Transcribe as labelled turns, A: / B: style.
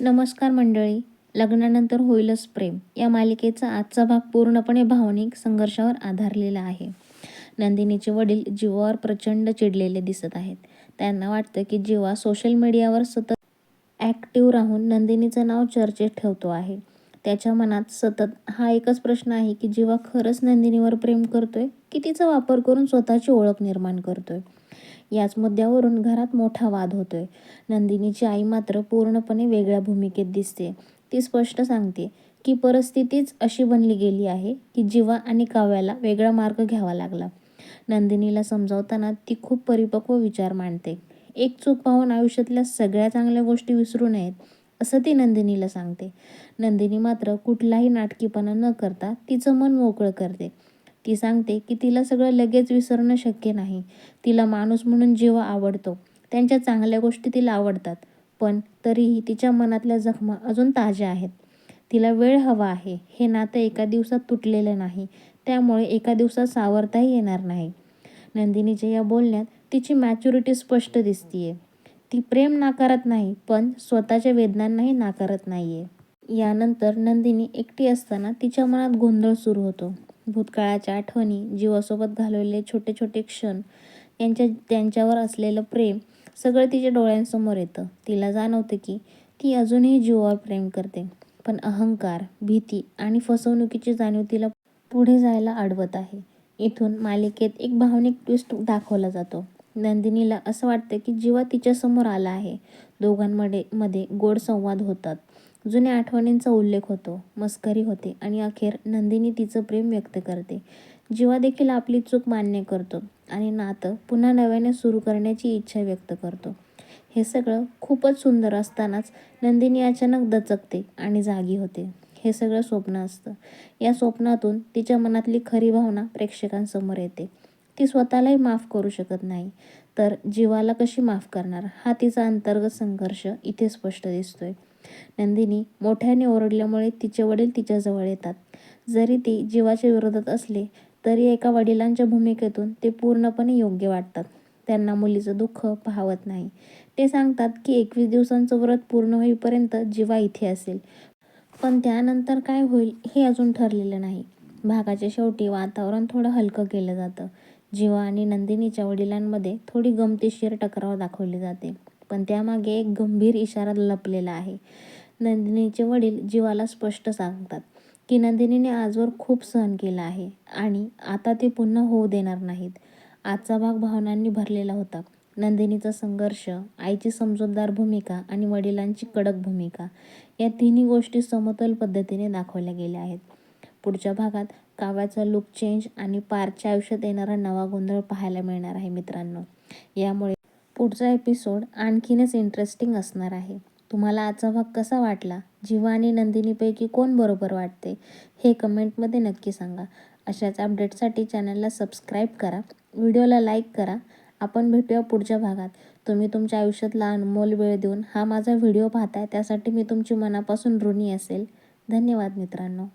A: नमस्कार मंडळी. लग्नानंतर होईलच प्रेम या मालिकेचा आजचा भाग पूर्णपणे भावनिक संघर्षावर आधारलेला आहे. नंदिनीचे वडील जीवावर प्रचंड चिडलेले दिसत आहेत. त्यांना वाटतं की जीवा सोशल मीडियावर सतत ॲक्टिव्ह राहून नंदिनीचं नाव चर्चेत ठेवतो आहे. त्याच्या मनात सतत हा एकच प्रश्न आहे की जीवा खरंच नंदिनीवर प्रेम करतोय की तिचा वापर करून स्वतःची ओळख निर्माण करतोय. याच मुद्द्यावरून घरात मोठा वाद होतोय. नंदिनीची आई मात्र पूर्णपणे वेगळ्या भूमिकेत दिसते. ती स्पष्ट सांगते की परिस्थितीच अशी बनली गेली आहे की जीवा आणि काव्याला वेगळा मार्ग घ्यावा लागला. नंदिनीला समजावताना ती खूप परिपक्व विचार मांडते. एक चूक पाहून आयुष्यातल्या सगळ्या चांगल्या गोष्टी विसरू नयेत, असं ती नंदिनीला सांगते. नंदिनी मात्र कुठलाही नाटकीपणा न करता तिचं मन मोकळं करते. ती सांगते की तिला सगळं लगेच विसरणं शक्य नाही. तिला माणूस म्हणून जीवा आवडतो. त्यांच्या चांगल्या गोष्टी तिला आवडतात. पण तरीही तिच्या मनातल्या जखमा अजून ताज्या आहेत. तिला वेळ हवा आहे. हे नातं एका दिवसात तुटलेलं नाही. त्यामुळे एका दिवसात सावरताही येणार नाही. नंदिनीच्या या बोलण्यात तिची मॅच्युरिटी स्पष्ट दिसतीये. ती प्रेम नाकारत नाही, पण स्वतःच्या वेदनांनाही नाकारत नाहीये. यानंतर नंदिनी एकटी असताना तिच्या मनात गोंधळ सुरू होतो. भूतकाळाच्या आठवणी, जीवासोबत घालवलेले छोटे छोटे क्षण, त्यांच्यावर असलेलं प्रेम सगळं तिच्या डोळ्यांसमोर येतं. तिला जाणवतं की ती अजूनही जीवावर प्रेम करते, पण अहंकार, भीती आणि फसवणुकीची जाणीव तिला पुढे जायला अडवत आहे. इथून मालिकेत एक भावनिक ट्विस्ट दाखवला जातो. नंदिनीला असं वाटतं की जीवा तिच्यासमोर आला आहे. दोघांमध्ये गोड संवाद होतात. जुन्या आठवणींचा उल्लेख होतो, मस्करी होते आणि अखेर नंदिनी तिचं प्रेम व्यक्त करते. जीवा देखील आपली चूक मान्य करतो आणि नातं पुन्हा नव्याने सुरू करण्याची इच्छा व्यक्त करतो. हे सगळं खूपच सुंदर असतानाच नंदिनी अचानक दचकते आणि जागी होते. हे सगळं स्वप्न असतं. या स्वप्नातून तिच्या मनातली खरी भावना प्रेक्षकांसमोर येते. ती स्वतःलाही माफ करू शकत नाही, तर जीवाला कशी माफ करणार, हा तिचा अंतर्गत संघर्ष इथे स्पष्ट दिसतोय. नंदिनी मोठ्याने ओरडल्यामुळे तिचे वडील तिच्याजवळ येतात. जरी ती जीवाच्या विरोधात असले तरी एका वडिलांच्या भूमिकेतून ते पूर्णपणे योग्य वाटतात. त्यांना मुलीचं दुःख पाहवत नाही. ते सांगतात की 21 दिवसांचं व्रत पूर्ण होईपर्यंत जीवा इथे असेल, पण त्यानंतर काय होईल हे अजून ठरलेलं नाही. भागाच्या शेवटी वातावरण थोडं हलकं केलं जातं. जीवा आणि नंदिनीच्या वडिलांमध्ये थोडी गमतीशीर टकराव दाखवली जाते, पण त्यामागे एक गंभीर इशारा लपलेला आहे. नंदिनीचे वडील जीवाला स्पष्ट सांगतात की नंदिनीने आजवर खूप सहन केलं आहे आणि आता ते पुन्हा होऊ देणार नाहीत. आजचा भाग भावनांनी भरलेला होता. नंदिनीचा संघर्ष, आईची समजूतदार भूमिका आणि वडिलांची कडक भूमिका, या तिन्ही गोष्टी समतोल पद्धतीने दाखवल्या गेल्या आहेत. पुढच्या भागात काव्याचा लुक चेंज आणि पार्थच्या आयुष्यात येणारा नवा गोंधळ पाहायला मिळणार आहे मित्रांनो. यामुळे पुढचा एपिसोड आणखीनच इंटरेस्टिंग असणार आहे. तुम्हाला आजचा भाग कसा वाटला? जीवा आणि नंदिनीपैकी कोण बरोबर वाटते हे कमेंटमध्ये नक्की सांगा. अशाच अपडेटसाठी चॅनलला सबस्क्राईब करा, व्हिडिओला लाईक करा. आपण भेटूया पुढच्या भागात. तुम्ही तुमच्या आयुष्यातला अनमोल वेळ देऊन हा माझा व्हिडिओ पाहताय त्यासाठी मी तुमची मनापासून ऋणी असेल. धन्यवाद मित्रांनो.